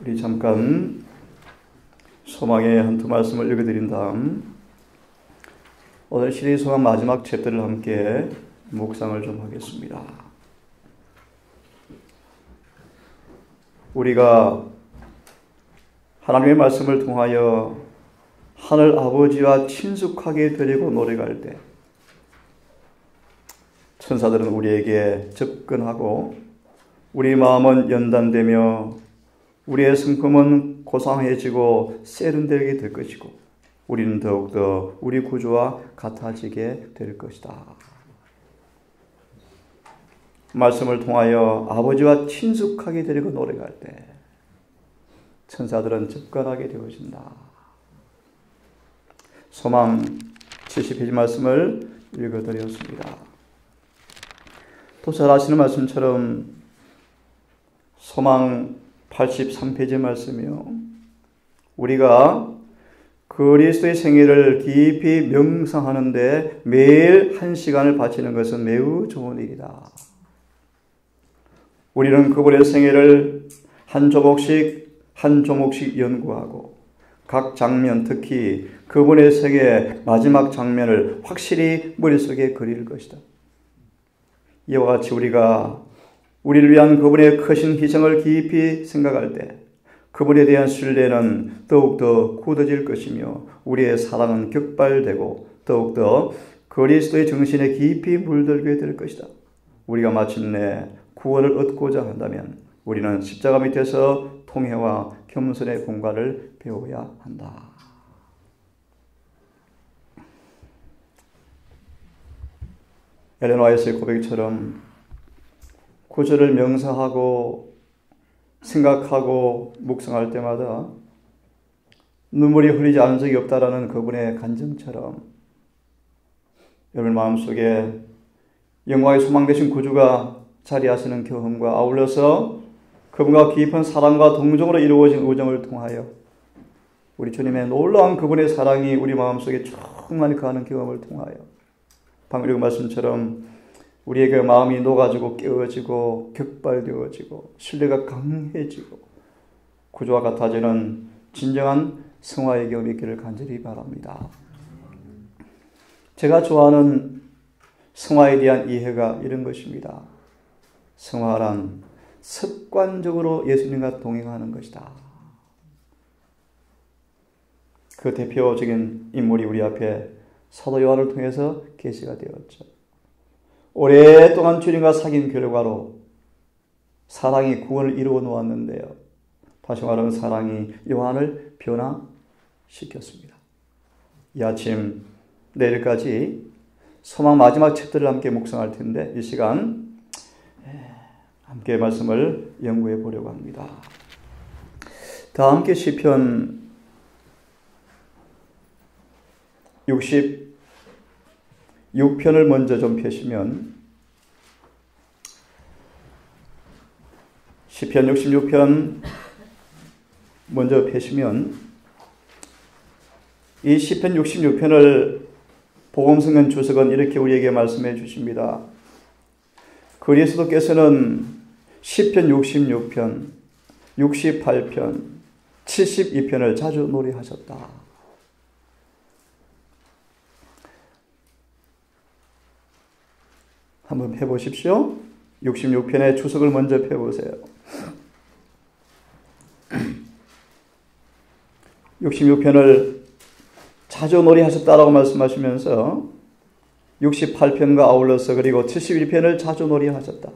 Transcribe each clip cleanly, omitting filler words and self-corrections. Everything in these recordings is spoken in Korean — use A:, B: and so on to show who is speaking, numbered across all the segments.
A: 우리 잠깐 소망의 한두 말씀을 읽어드린 다음 오늘 시리즈 소망 마지막 챕터를 함께 묵상을 좀 하겠습니다. 우리가 하나님의 말씀을 통하여 하늘 아버지와 친숙하게 되려고 노력할 때 천사들은 우리에게 접근하고 우리 마음은 연단되며 우리의 성품은 고상해지고 세련되게 될 것이고 우리는 더욱더 우리 구주와 같아지게 될 것이다. 말씀을 통하여 아버지와 친숙하게 되려고 노력할 때 천사들은 접근하게 되어진다. 소망 70페이지 말씀을 읽어드렸습니다. 또 잘 아시는 말씀처럼 소망 83페이지 말씀이요. 우리가 그리스도의 생애를 깊이 명상하는데 매일 1시간을 바치는 것은 매우 좋은 일이다. 우리는 그분의 생애를 한 조목씩 연구하고 각 장면, 특히 그분의 생애 마지막 장면을 확실히 머릿속에 그릴 것이다. 이와 같이 우리가 우리를 위한 그분의 크신 희생을 깊이 생각할 때 그분에 대한 신뢰는 더욱더 굳어질 것이며 우리의 사랑은 격발되고 더욱더 그리스도의 정신에 깊이 물들게 될 것이다. 우리가 마침내 구원을 얻고자 한다면 우리는 십자가 밑에서 통회와 겸손의 공과를 배워야 한다. 엘렌 화이트의 고백처럼 구절을 명상하고 생각하고 묵상할 때마다 눈물이 흘리지 않은 적이 없다라는 그분의 간증처럼 여러분 마음속에 영광의 소망 되신 구주가 자리하시는 경험과 아울러서 그분과 깊은 사랑과 동정으로 이루어진 우정을 통하여 우리 주님의 놀라운 그분의 사랑이 우리 마음속에 충만히 가는 경험을 통하여 방금 읽은 말씀처럼 우리에게 마음이 녹아지고 깨어지고 격발되어지고 신뢰가 강해지고 구주와 같아지는 진정한 성화의 경험이 있기를 간절히 바랍니다. 제가 좋아하는 성화에 대한 이해가 이런 것입니다. 성화란 습관적으로 예수님과 동행하는 것이다. 그 대표적인 인물이 우리 앞에 사도 요한을 통해서 계시가 되었죠. 오랫동안 주님과 사귄 결과로 사랑이 구원을 이루어 놓았는데요. 다시 말하면 사랑이 요한을 변화시켰습니다. 이 아침 내일까지 소망 마지막 챕터를 함께 묵상할 텐데 이 시간 함께 말씀을 연구해 보려고 합니다. 다 함께 시편 66편을 먼저 좀 펴시면 시편 66편 먼저 펴시면 이 시편 66편을 복음성경 주석은 이렇게 우리에게 말씀해 주십니다. 그리스도께서는 시편 66편, 68편, 72편을 자주 노래하셨다. 한번 펴보십시오. 66편의 주석을 먼저 펴보세요. 66편을 자주 노래하셨다라고 말씀하시면서 68편과 아울러서 그리고 71편을 자주 노래하셨다.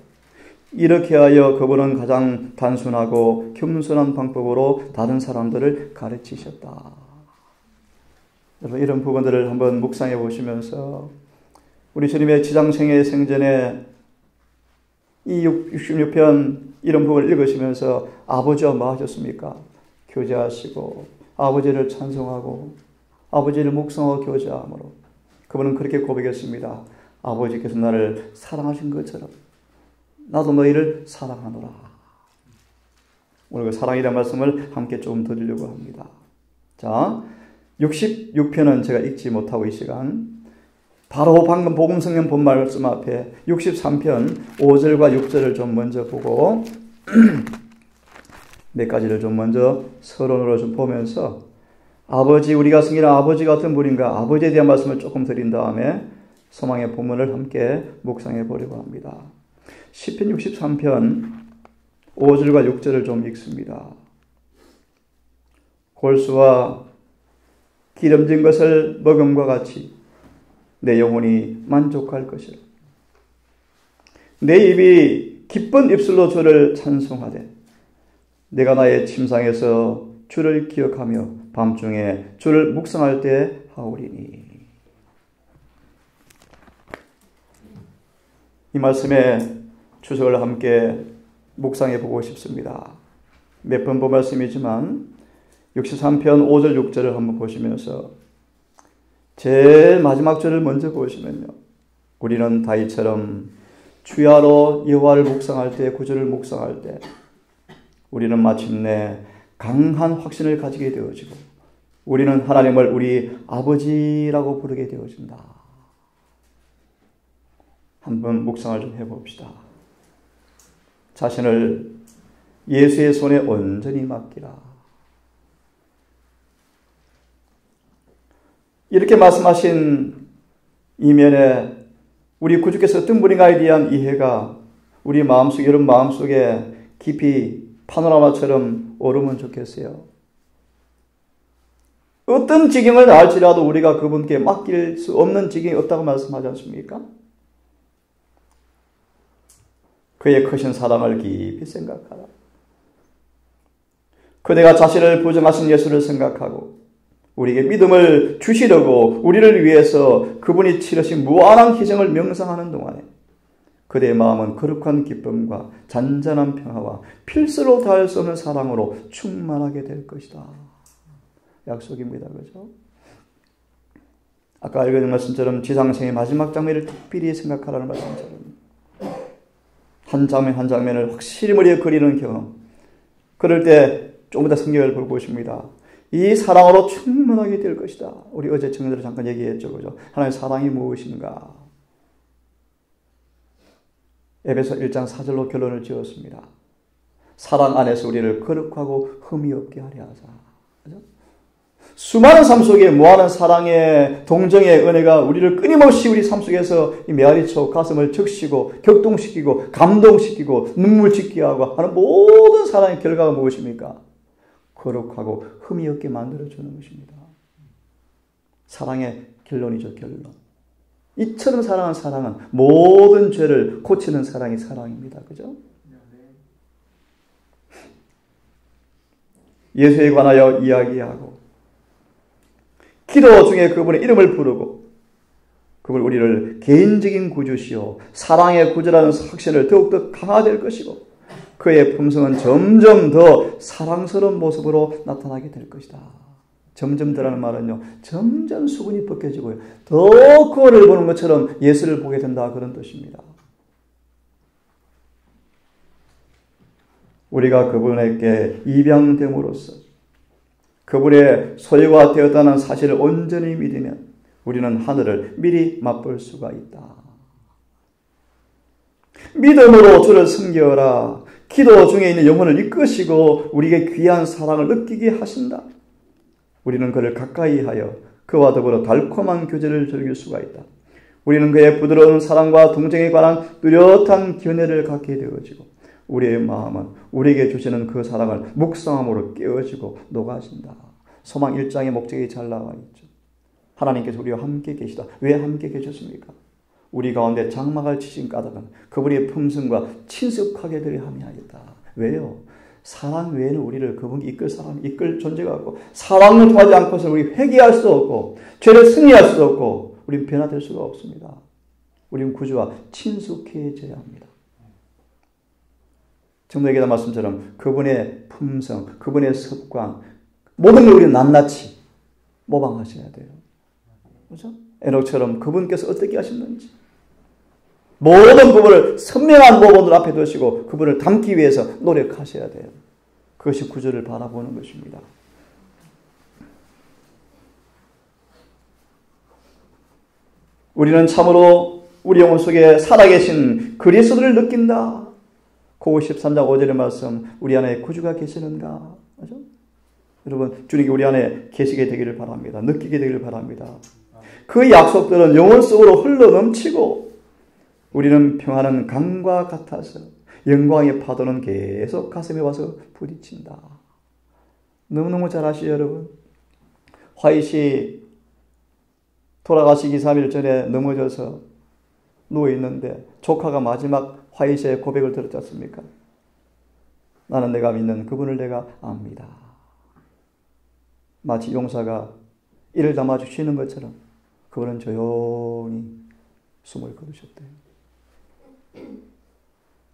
A: 이렇게 하여 그분은 가장 단순하고 겸손한 방법으로 다른 사람들을 가르치셨다. 여러분 이런 부분들을 한번 묵상해 보시면서 우리 주님의 지장생애 생전에 이 66편 이런 부분을 읽으시면서 아버지와 뭐 하셨습니까? 교제하시고 아버지를 찬송하고 아버지를 묵상하고 교제함으로 그분은 그렇게 고백했습니다. 아버지께서 나를 사랑하신 것처럼 나도 너희를 사랑하노라. 오늘 그 사랑이라는 말씀을 함께 조금 드리려고 합니다. 자, 66편은 제가 읽지 못하고 이 시간 바로 방금 복음성경 본 말씀 앞에 63편 5절과 6절을 좀 먼저 보고 몇 가지를 좀 먼저 서론으로 좀 보면서 아버지, 우리가 승리는 아버지 같은 분인가, 아버지에 대한 말씀을 조금 드린 다음에 소망의 본문을 함께 묵상해 보려고 합니다. 시편 63편 5절과 6절을 좀 읽습니다. 골수와 기름진 것을 먹음과 같이 내 영혼이 만족할 것이라. 내 입이 기쁜 입술로 주를 찬송하되 내가 나의 침상에서 주를 기억하며 밤중에 주를 묵상할 때 하오리니. 이 말씀에 추석을 함께 묵상해 보고 싶습니다. 몇 번 본 말씀이지만 63편 5절 6절을 한번 보시면서 제일 마지막 절을 먼저 보시면요, 우리는 다윗처럼 주야로 여호와를 묵상할 때, 구절을 묵상할 때 우리는 마침내 강한 확신을 가지게 되어지고 우리는 하나님을 우리 아버지라고 부르게 되어진다. 한번 묵상을 좀 해봅시다. 자신을 예수의 손에 온전히 맡기라. 이렇게 말씀하신 이면에 우리 구주께서 어떤 분인가에 대한 이해가 우리 마음속, 여러분 마음속에 깊이 파노라마처럼 오르면 좋겠어요. 어떤 지경을 나을지라도 우리가 그분께 맡길 수 없는 지경이 없다고 말씀하지 않습니까? 그의 크신 사랑을 깊이 생각하라. 그대가 자신을 부정하신 예수를 생각하고 우리에게 믿음을 주시려고 우리를 위해서 그분이 치르신 무한한 희생을 명상하는 동안에 그대의 마음은 거룩한 기쁨과 잔잔한 평화와 필수로 다할 수 없는 사랑으로 충만하게 될 것이다. 약속입니다. 그죠? 아까 읽은 말씀처럼 지상생의 마지막 장면을 특별히 생각하라는 말씀처럼 한 장면 한 장면을 확실히 머리에 그리는 경험. 그럴 때 조금 더 성경을 보고 보십니다. 이 사랑으로 충만하게 될 것이다. 우리 어제 청년들 잠깐 얘기했죠. 그죠? 하나님의 사랑이 무엇인가? 에베소 1장 4절로 결론을 지었습니다. 사랑 안에서 우리를 거룩하고 흠이 없게 하려 하자. 그죠? 수많은 삶 속에 무한한 사랑의 동정의 은혜가 우리를 끊임없이 우리 삶 속에서 이 메아리쳐 가슴을 적시고 격동시키고 감동시키고 눈물 짓게 하고 하는 모든 사랑의 결과가 무엇입니까? 거룩하고 흠이 없게 만들어주는 것입니다. 사랑의 결론이죠. 결론. 이처럼 사랑한 사랑은 모든 죄를 고치는 사랑이 사랑입니다. 그죠? 예수에 관하여 이야기하고 기도 중에 그분의 이름을 부르고 그분 우리를 개인적인 구주시오 사랑의 구주라는 확신을 더욱더 강화될 것이고 그의 품성은 점점 더 사랑스러운 모습으로 나타나게 될 것이다. 점점 더라는 말은요, 점점 수분이 벗겨지고요. 더 거울을 보는 것처럼 예수를 보게 된다. 그런 뜻입니다. 우리가 그분에게 입양됨으로써 그분의 소유가 되었다는 사실을 온전히 믿으면 우리는 하늘을 미리 맛볼 수가 있다. 믿음으로 주를 섬겨라. 기도 중에 있는 영혼을 이끄시고 우리에게 귀한 사랑을 느끼게 하신다. 우리는 그를 가까이 하여 그와 더불어 달콤한 교제를 즐길 수가 있다. 우리는 그의 부드러운 사랑과 동정에 관한 뚜렷한 견해를 갖게 되어지고 우리의 마음은 우리에게 주시는 그 사랑을 묵상함으로 깨어지고 녹아진다. 소망 1장의 목적이 잘 나와 있죠. 하나님께서 우리와 함께 계시다. 왜 함께 계셨습니까? 우리 가운데 장막을 치신 까닭은 그분의 품성과 친숙하게 되려 함이하였다. 왜요? 사랑 외에는 우리를 그분이 이끌 존재가 없고 사랑을 통하지 않고서 우리 회개할 수 없고 죄를 승리할 수 없고 우리는 변화될 수가 없습니다. 우리는 구주와 친숙해져야 합니다. 정도에게도 말씀처럼 그분의 품성, 그분의 습관 모든 걸 우리는 낱낱이 모방하셔야 돼요. 그렇죠? 에녹처럼 그분께서 어떻게 하셨는지 모든 부분을 선명한 모범들 앞에 두시고 그분을 닮기 위해서 노력하셔야 돼요. 그것이 구주를 바라보는 것입니다. 우리는 참으로 우리 영혼 속에 살아계신 그리스도를 느낀다. 고 13장 5절의 말씀, 우리 안에 구주가 계시는가? 맞죠? 여러분, 주님이 우리 안에 계시게 되기를 바랍니다. 느끼게 되기를 바랍니다. 그 약속들은 영혼 속으로 흘러 넘치고 우리는 평안한 강과 같아서 영광의 파도는 계속 가슴에 와서 부딪힌다. 너무너무 잘 아시죠, 여러분? 화이시 돌아가시기 3일 전에 넘어져서 누워있는데 조카가 마지막 화이시의 고백을 들었지 않습니까? 나는 내가 믿는 그분을 내가 압니다. 마치 용사가 이를 담아주 쉬는 것처럼 그분은 조용히 숨을 거두셨대요.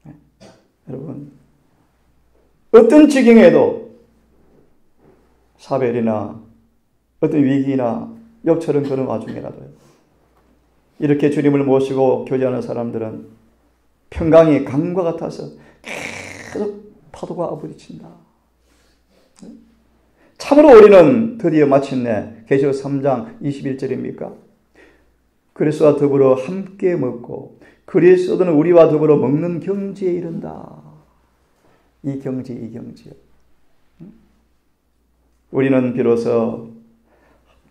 A: 네. 여러분, 어떤 지경에도 사벨이나 어떤 위기나 욥처럼 그런 와중에라도요, 이렇게 주님을 모시고 교제하는 사람들은 평강이 강과 같아서 계속 파도가 부딪힌다. 참으로 우리는 드디어 마침내 계시록 3장 21절입니까? 그리스도와 더불어 함께 먹고 그리스도는 우리와 더불어 먹는 경지에 이른다. 이 경지요. 우리는 비로소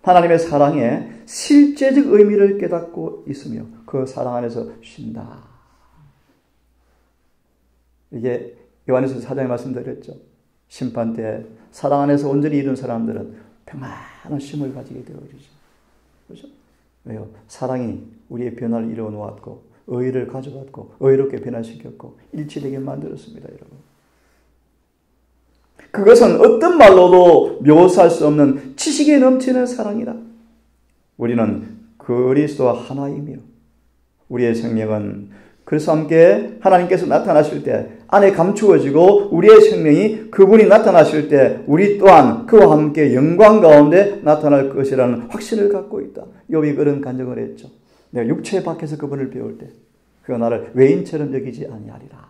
A: 하나님의 사랑의 실제적 의미를 깨닫고 있으며 그 사랑 안에서 쉰다. 이게 요한에서 4장에 말씀드렸죠. 심판 때 사랑 안에서 온전히 이룬 사람들은 평안한 쉼을 가지게 되어지죠. 그렇죠? 왜요? 사랑이 우리의 변화를 이루어 놓았고 의의를 가져갔고 의롭게 변화시켰고 일치되게 만들었습니다, 여러분. 그것은 어떤 말로도 묘사할 수 없는 지식에 넘치는 사랑이다. 우리는 그리스도와 하나이며 우리의 생명은 그리스도와 함께 하나님께서 나타나실 때 안에 감추어지고 우리의 생명이 그분이 나타나실 때 우리 또한 그와 함께 영광 가운데 나타날 것이라는 확신을 갖고 있다. 욥이 그런 간증을 했죠. 내가 육체 밖에서 그분을 배울 때 그가 나를 외인처럼 여기지 아니하리라.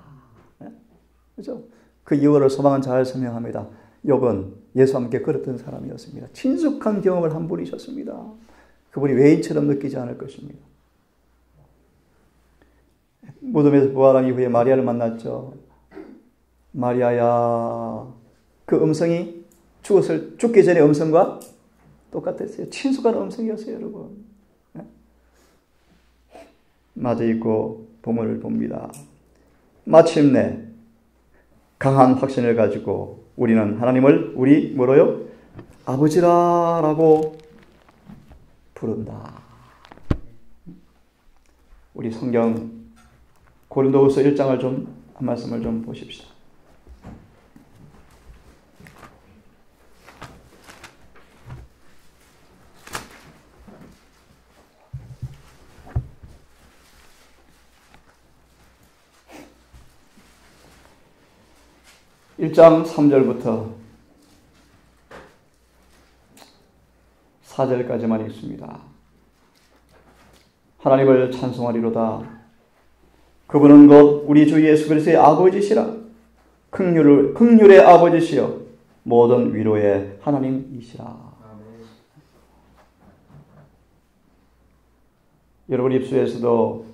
A: 네? 그렇죠? 그 이유를 소망은 잘 설명합니다. 욥은 예수와 함께 걸었던 사람이었습니다. 친숙한 경험을 한 분이셨습니다. 그분이 외인처럼 느끼지 않을 것입니다. 무덤에서 부활한 이후에 마리아를 만났죠. 마리아야, 그 음성이 죽기 전의 음성과 똑같았어요. 친숙한 음성이었어요, 여러분. 맞아 있고 보물을 봅니다. 마침내 강한 확신을 가지고 우리는 하나님을 우리 뭐로요? 아버지라라고 부른다. 우리 성경 고린도후서 1장을 한 말씀을 좀 보십시다. (1장) 3절부터 4절까지만 읽습니다. 하나님을 찬송하리로다. 그분은 곧 우리 주 예수 그리스도의 아버지시라. 긍휼의 아버지시여 모든 위로의 하나님이시라. 여러분 입술에서도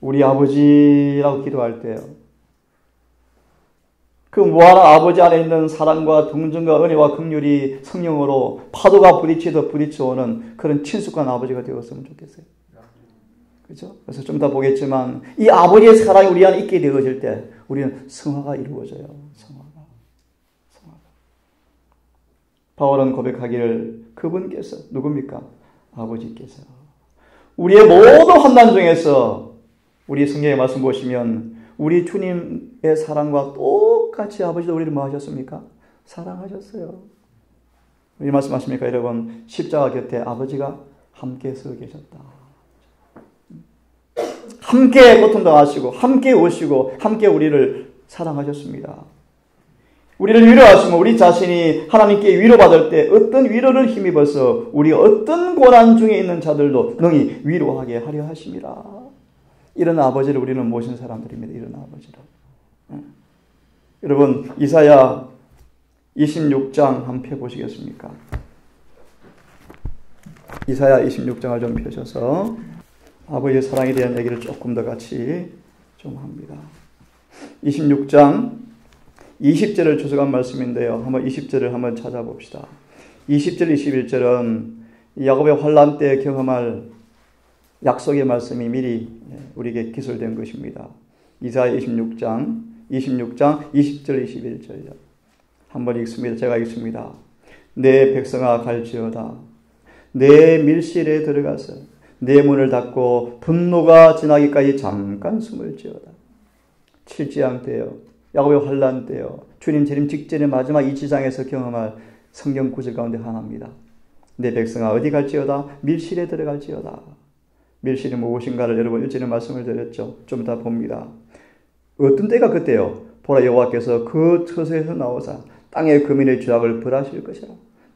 A: 우리 아버지라고 기도할 때요, 그 무한한 아버지 안에 있는 사랑과 동정과 은혜와 긍휼이 성령으로 파도가 부딪히듯 부딪혀오는 그런 친숙한 아버지가 되었으면 좋겠어요. 그렇죠? 그래서 좀 더 보겠지만 이 아버지의 사랑이 우리 안에 있게 되어질 때 우리는 성화가 이루어져요. 성화가. 바울은 고백하기를 그분께서 누굽니까? 아버지께서 우리의 모든 환난 중에서 우리 성경의 말씀 보시면 우리 주님의 사랑과 똑같이 아버지도 우리를 뭐 하셨습니까? 사랑하셨어요. 이 말씀하십니까, 여러분? 십자가 곁에 아버지가 함께 서 계셨다. 함께 고통당하시고 함께 오시고 함께 우리를 사랑하셨습니다. 우리를 위로하시면 우리 자신이 하나님께 위로받을 때 어떤 위로를 힘입어서 우리 어떤 고난 중에 있는 자들도 능히 위로하게 하려 하심이라. 이런 아버지를 우리는 모신 사람들입니다. 이런 아버지를. 여러분 이사야 26장 한번 펴보시겠습니까? 이사야 26장을 좀 펴셔서 아버지의 사랑에 대한 얘기를 조금 더 같이 좀 합니다. 26장 20절을 주석한 말씀인데요. 한번 20절을 한번 찾아봅시다. 20절, 21절은 야곱의 환난 때 경험할 약속의 말씀이 미리 우리에게 기술된 것입니다. 이사야 26장 20절, 21절이요. 한번 읽습니다. 제가 읽습니다. 내 백성아 갈지어다. 내 밀실에 들어가서 내 문을 닫고 분노가 지나기까지 잠깐 숨을 지어다. 칠지양 때요, 야곱의 환난 때요, 주님 재림 직전의 마지막 이 지상에서 경험할 성경 구절 가운데 하나입니다. 내 백성아 어디 갈지어다. 밀실에 들어갈지어다. 밀실이 무엇인가를 여러분 일전에 말씀을 드렸죠. 좀 이따 봅니다. 어떤 때가 그때요. 보라 여호와께서 그 처소에서 나오사 땅의 거민의 죄악을 벌하실 것이라.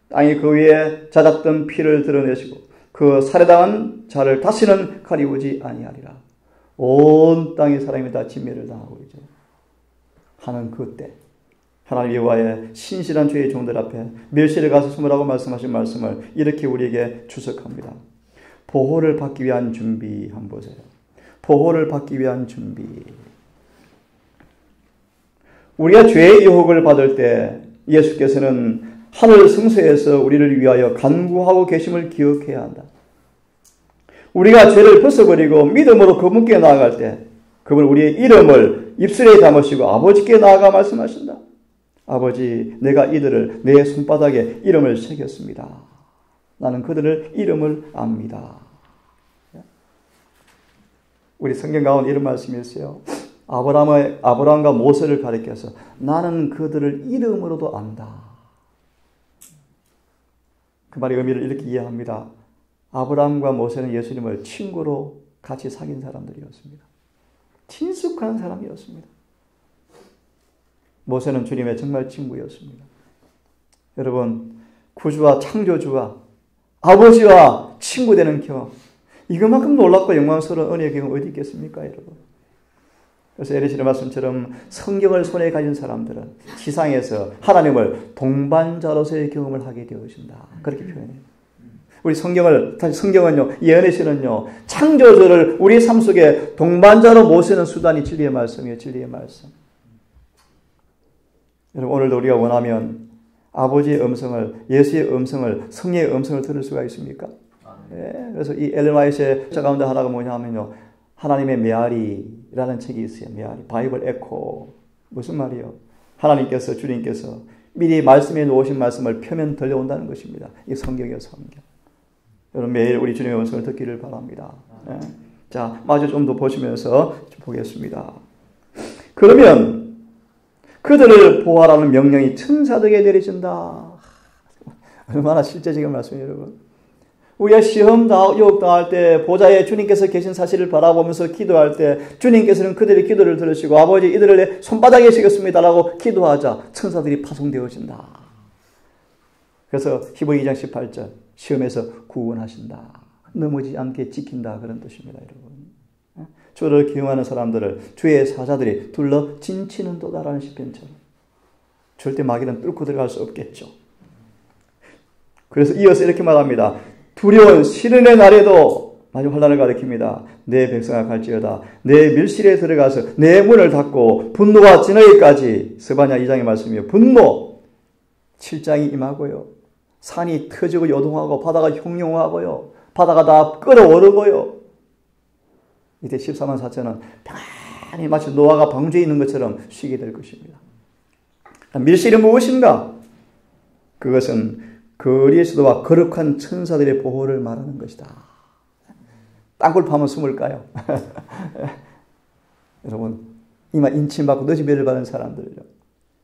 A: 땅이 그 위에 잦았던 피를 드러내시고 그 살해당한 자를 다시는 가리우지 아니하리라. 온 땅의 사람이 다 진멸을 당하고 있죠. 하는 그때 하나님 여호와의 신실한 주의 종들 앞에 밀실에 가서 숨으라고 말씀하신 말씀을 이렇게 우리에게 주석합니다. 보호를 받기 위한 준비 한번 보세요. 보호를 받기 위한 준비. 우리가 죄의 유혹을 받을 때 예수께서는 하늘 성소에서 우리를 위하여 간구하고 계심을 기억해야 한다. 우리가 죄를 벗어버리고 믿음으로 그분께 나아갈 때 그분 우리의 이름을 입술에 담으시고 아버지께 나아가 말씀하신다. 아버지, 내가 이들을 내 손바닥에 이름을 새겼습니다. 나는 그들을 이름을 압니다. 우리 성경 가운데 이런 말씀이 있어요. 아브라함과 모세를 가리켜서 나는 그들을 이름으로도 안다. 그 말의 의미를 이렇게 이해합니다. 아브라함과 모세는 예수님을 친구로 같이 사귄 사람들이었습니다. 친숙한 사람이었습니다. 모세는 주님의 정말 친구였습니다. 여러분, 구주와 창조주와 아버지와 친구 되는 경험, 이것만큼 놀랍고 영광스러운 은혜의 경험 어디 있겠습니까, 여러분? 그래서 에리시의 말씀처럼 성경을 손에 가진 사람들은 지상에서 하나님을 동반자로서의 경험을 하게 되어진다. 그렇게 표현해요. 우리 성경은요, 예언에서는요, 창조주를 우리 삶 속에 동반자로 모시는 수단이 진리의 말씀이에요. 진리의 말씀. 여러분, 오늘도 우리가 원하면 아버지의 음성을, 예수의 음성을, 성령의 음성을 들을 수가 있습니까? 네, 그래서 이 엘렌 화이트의 자 가운데 하나가 뭐냐면요, 하나님의 메아리라는 책이 있어요. 메아리, 바이블 에코. 무슨 말이요? 하나님께서, 주님께서 미리 말씀해 놓으신 말씀을 펴면 들려온다는 것입니다. 이 성경이요, 성경. 여러분, 매일 우리 주님의 음성을 듣기를 바랍니다. 네. 자, 마저 좀 더 보시면서 좀 보겠습니다. 그러면 그들을 보호하라는 명령이 천사들에게 내려진다. 얼마나 실제적인 말씀이에요, 여러분. 우리가 시험 유혹 당할 때 보좌에 주님께서 계신 사실을 바라보면서 기도할 때 주님께서는 그들의 기도를 들으시고 아버지 이들을 내 손바닥에 새겼습니다라고 기도하자 천사들이 파송되어진다. 그래서 히브리 2장 18절 시험에서 구원하신다. 넘어지지 않게 지킨다. 그런 뜻입니다, 여러분. 주를 기용하는 사람들을 주의 사자들이 둘러 진치는 도다라는 시편처럼 절대 마귀는 뚫고 들어갈 수 없겠죠. 그래서 이어서 이렇게 말합니다. 두려운 시련의 날에도 마지막 환난을 가리킵니다. 내 백성아 갈지어다. 내 밀실에 들어가서 내 문을 닫고 분노가 지나기까지. 스바냐 2장의 말씀이에요. 분노 7장이 임하고요. 산이 터지고 요동하고 바다가 흉흉하고요. 바다가 다 끓어오르고요. 이때 14만 4천은 편안히 마치 노아가 방주에 있는 것처럼 쉬게 될 것입니다. 밀실이 무엇인가? 그것은 거리에서도와 거룩한 천사들의 보호를 말하는 것이다. 땅굴 파면 숨을까요? 여러분, 이마 인침받고 너지배를 받은 사람들요.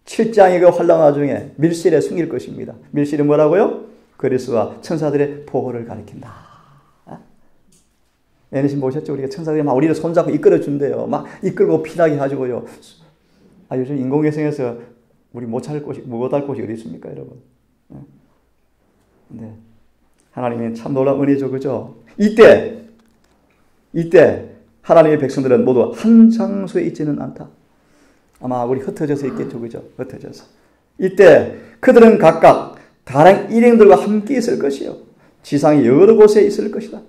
A: 7장의 그 환난 와중에 밀실에 숨길 것입니다. 밀실이 뭐라고요? 그리스도와 천사들의 보호를 가리킨다. 애니신 보셨죠? 우리가 천사들이 막 우리를 손잡고 이끌어준대요. 막 이끌고 피나게 해가지고요. 요즘 인공위성에서 우리 못 할 곳이 어디 있습니까, 여러분? 네. 하나님의 참 놀라운 은혜죠, 그죠? 이때 하나님의 백성들은 모두 한 장소에 있지는 않다. 아마 우리 흩어져서 있겠죠, 그죠? 흩어져서. 이때 그들은 각각 다른 일행들과 함께 있을 것이요. 지상의 여러 곳에 있을 것이다.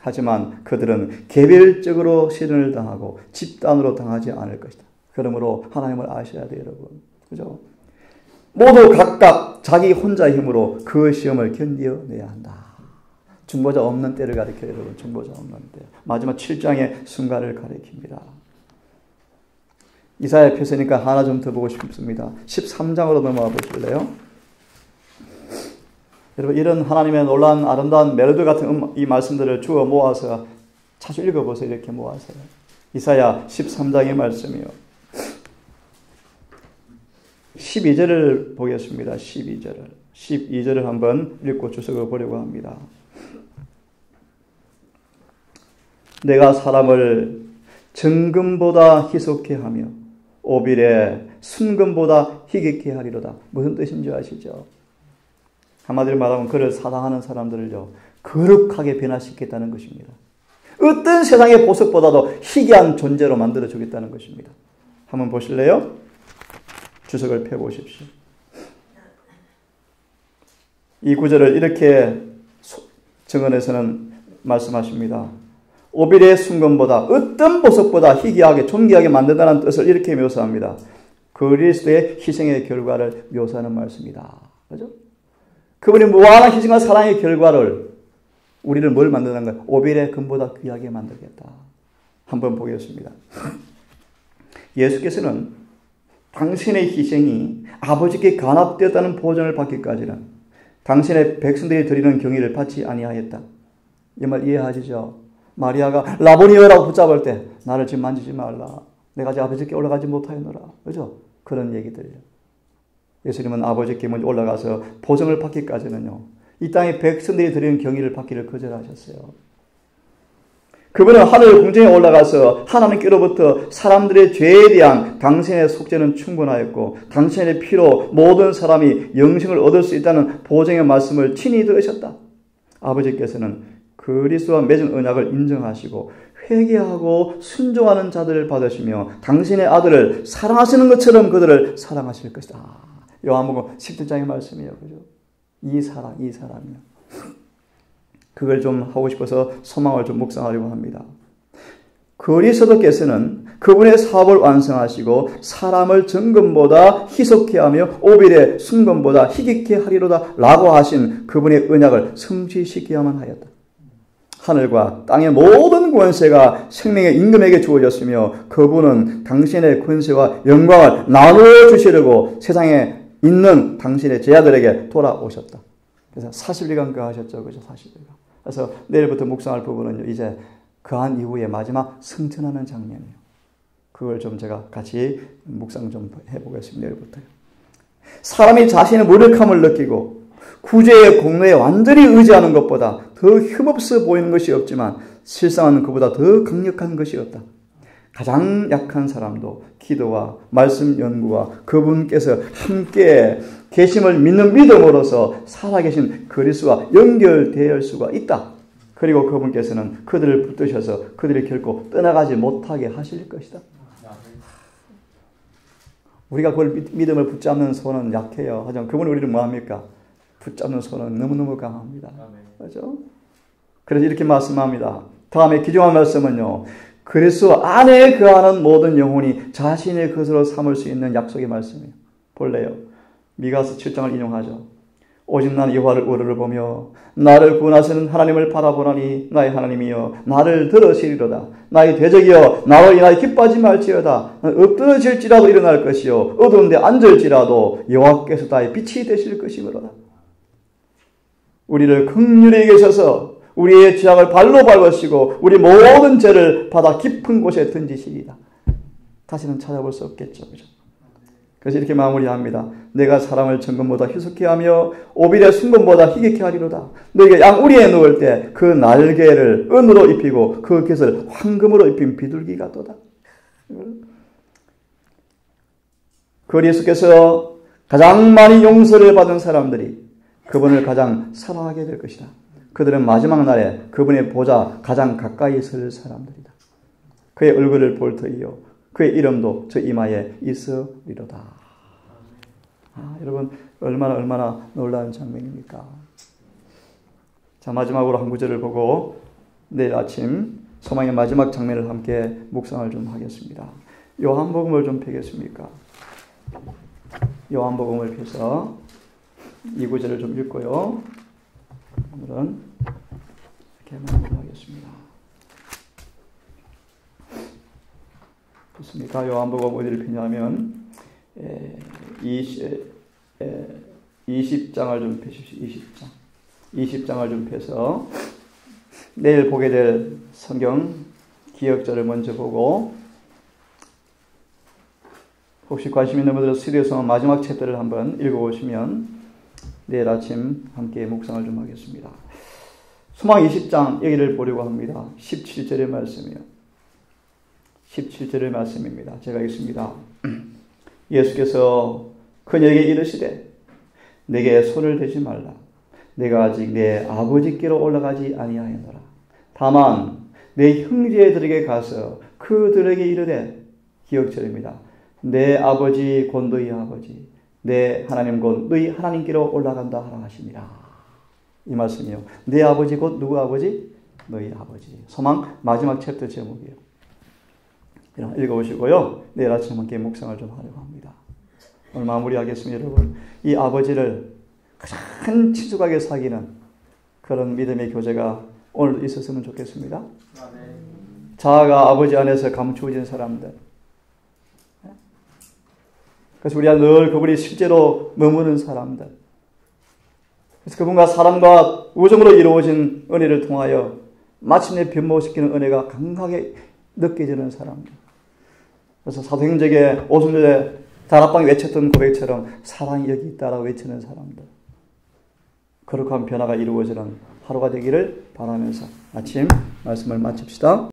A: 하지만 그들은 개별적으로 시련을 당하고 집단으로 당하지 않을 것이다. 그러므로 하나님을 아셔야 돼요, 여러분. 그죠? 모두 각각 자기 혼자 힘으로 그 시험을 견뎌내야 한다. 중보자 없는 때를 가리켜요, 여러분. 중보자 없는 때. 마지막 7장의 순간을 가리킵니다. 이사야 표세니까 하나 좀 더 보고 싶습니다. 13장으로 넘어가 보실래요? 여러분, 이런 하나님의 놀라운 아름다운 멜로디 같은 이 말씀들을 주워 모아서 자주 읽어보세요. 이렇게 모아서. 이사야 13장의 말씀이요. 12절을 보겠습니다. 12절을 한번 읽고 주석을 보려고 합니다. 내가 사람을 정금보다 희석케 하며 오빌에 순금보다 희귀케 하리로다. 무슨 뜻인지 아시죠? 한마디로 말하면 그를 사랑하는 사람들을요, 거룩하게 변화시키겠다는 것입니다. 어떤 세상의 보석보다도 희귀한 존재로 만들어주겠다는 것입니다. 한번 보실래요? 주석을 펴보십시오. 이 구절을 이렇게 정언에서는 말씀하십니다. 오빌의 순금보다 어떤 보석보다 희귀하게 존귀하게 만든다는 뜻을 이렇게 묘사합니다. 그리스도의 희생의 결과를 묘사하는 말씀이다. 그죠? 그분이 무한한 희생과 사랑의 결과를 우리를 뭘 만드는가? 오빌의 금보다 귀하게 만들겠다. 한번 보겠습니다. 예수께서는 당신의 희생이 아버지께 간합되었다는 보증을 받기까지는 당신의 백성들이 드리는 경의를 받지 아니하였다. 이 말 이해하시죠? 마리아가 라보니어라고 붙잡을 때 나를 지금 만지지 말라. 내가 아직 아버지께 올라가지 못하였노라. 그죠? 그런 얘기들이요. 예수님은 아버지께 먼저 올라가서 보증을 받기까지는요, 이 땅의 백성들이 드리는 경의를 받기를 거절하셨어요. 그분은 하늘 궁정에 올라가서 하나님께로부터 사람들의 죄에 대한 당신의 속죄는 충분하였고 당신의 피로 모든 사람이 영생을 얻을 수 있다는 보증의 말씀을 친히 들으셨다. 아버지께서는 그리스도와 맺은 언약을 인정하시고 회개하고 순종하는 자들을 받으시며 당신의 아들을 사랑하시는 것처럼 그들을 사랑하실 것이다. 요한복음 17장의 말씀이에요. 그죠? 이 사랑이요. 그걸 좀 하고 싶어서 소망을 좀 묵상하려고 합니다. 그리스도께서는 그분의 사업을 완성하시고 사람을 정금보다 희석케 하며 오빌의 순금보다 희귀케 하리로다 라고 하신 그분의 언약을 성취시켜야만 하였다. 하늘과 땅의 모든 권세가 생명의 임금에게 주어졌으며 그분은 당신의 권세와 영광을 나누어 주시려고 세상에 있는 당신의 제자들에게 돌아오셨다. 그래서 40일간 거하셨죠. 그죠? 40일간. 그래서 내일부터 묵상할 부분은 이제 거한 이후에 마지막 승천하는 장면이에요. 그걸 좀 제가 같이 묵상 좀 해보겠습니다. 내일부터요. 사람이 자신의 무력함을 느끼고 구제의 공로에 완전히 의지하는 것보다 더 힘없어 보이는 것이 없지만 실상은 그보다 더 강력한 것이 없다. 가장 약한 사람도 기도와 말씀 연구와 그분께서 함께 계심을 믿는 믿음으로서 살아계신 그리스도와 연결될 수가 있다. 그리고 그분께서는 그들을 붙드셔서 그들이 결코 떠나가지 못하게 하실 것이다. 우리가 그걸 믿음을 붙잡는 손은 약해요. 하지만 그분이 우리를 뭐합니까? 붙잡는 손은 너무너무 강합니다. 그렇죠? 그래서 이렇게 말씀합니다. 다음에 기중한 말씀은요, 그리스도 안에 거하는 모든 영혼이 자신의 것으로 삼을 수 있는 약속의 말씀이에요. 볼래요? 미가서 7장을 인용하죠. 오직 나는 여호와를 우러러 보며 나를 구원하시는 하나님을 바라보나니 나의 하나님이여 나를 들으시리로다. 나의 대적이여 나로 인하여 기뻐하지 말지어다. 엎드러질지라도 일어날 것이요 어두운데 앉을지라도 여호와께서 나의 빛이 되실 것이므로다. 우리를 긍휼히 계셔서 우리의 죄악을 발로 밟으시고 우리 모든 죄를 바다 깊은 곳에 던지시리다. 다시는 찾아볼 수 없겠죠. 그죠? 그래서 이렇게 마무리합니다. 내가 사람을 정금보다 희석케 하며 오빌의 순금보다 희귀케 하리로다. 너희가 양우리에 넣을 때 그 날개를 은으로 입히고 그 깃을 황금으로 입힌 비둘기 같도다. 그리스도께서 가장 많이 용서를 받은 사람들이 그분을 가장 사랑하게 될 것이다. 그들은 마지막 날에 그분의 보좌 가장 가까이 설 사람들이다. 그의 얼굴을 볼 터이요 그의 이름도 저 이마에 있으리로다. 여러분 얼마나 놀라운 장면입니까? 자, 마지막으로 한 구절을 보고 내일 아침 소망의 마지막 장면을 함께 묵상을 좀 하겠습니다. 요한복음을 좀 펴겠습니까? 요한복음을 펴서 이 구절을 좀 읽고요. 오늘은 이렇게 마무리하겠습니다. 좋습니까? 요한복음 어디를 펴냐면 20장을 좀 펴십시오. 20장을 좀 펴서 내일 보게 될 성경 기억절을 먼저 보고, 혹시 관심 있는 분들은 스튜디오에서 마지막 챕터를 한번 읽어보시면 내일 아침 함께 묵상을 좀 하겠습니다. 소망 20장 여기를 보려고 합니다. 17절의 말씀이요. 17절의 말씀입니다. 제가 읽습니다. 예수께서 그녀에게 이르시되 내게 손을 대지 말라. 내가 아직 내 아버지께로 올라가지 아니하였노라. 다만 내 형제들에게 가서 그들에게 이르되, 기억절입니다. 내 아버지 곧 너희 아버지, 내 하나님 곧 너희 하나님께로 올라간다 하라 하시니라. 이 말씀이요. 내 아버지 곧 누구 아버지? 너희 아버지. 소망 마지막 챕터 제목이에요. 읽어보시고요. 내일 아침 함께 묵상을 좀 하려고 합니다. 오늘 마무리하겠습니다. 여러분, 이 아버지를 가장 친숙하게 사귀는 그런 믿음의 교제가 오늘 있었으면 좋겠습니다. 자아가 아버지 안에서 감추어진 사람들, 그래서 우리가 늘 그분이 실제로 머무는 사람들, 그래서 그분과 사랑과 우정으로 이루어진 은혜를 통하여 마침내 변모시키는 은혜가 강하게 느껴지는 사람들. 그래서 사도행전에 오순절에 다락방에 외쳤던 고백처럼 사랑이 여기 있다라고 외치는 사람들, 거룩한 변화가 이루어지는 하루가 되기를 바라면서 아침 말씀을 마칩시다.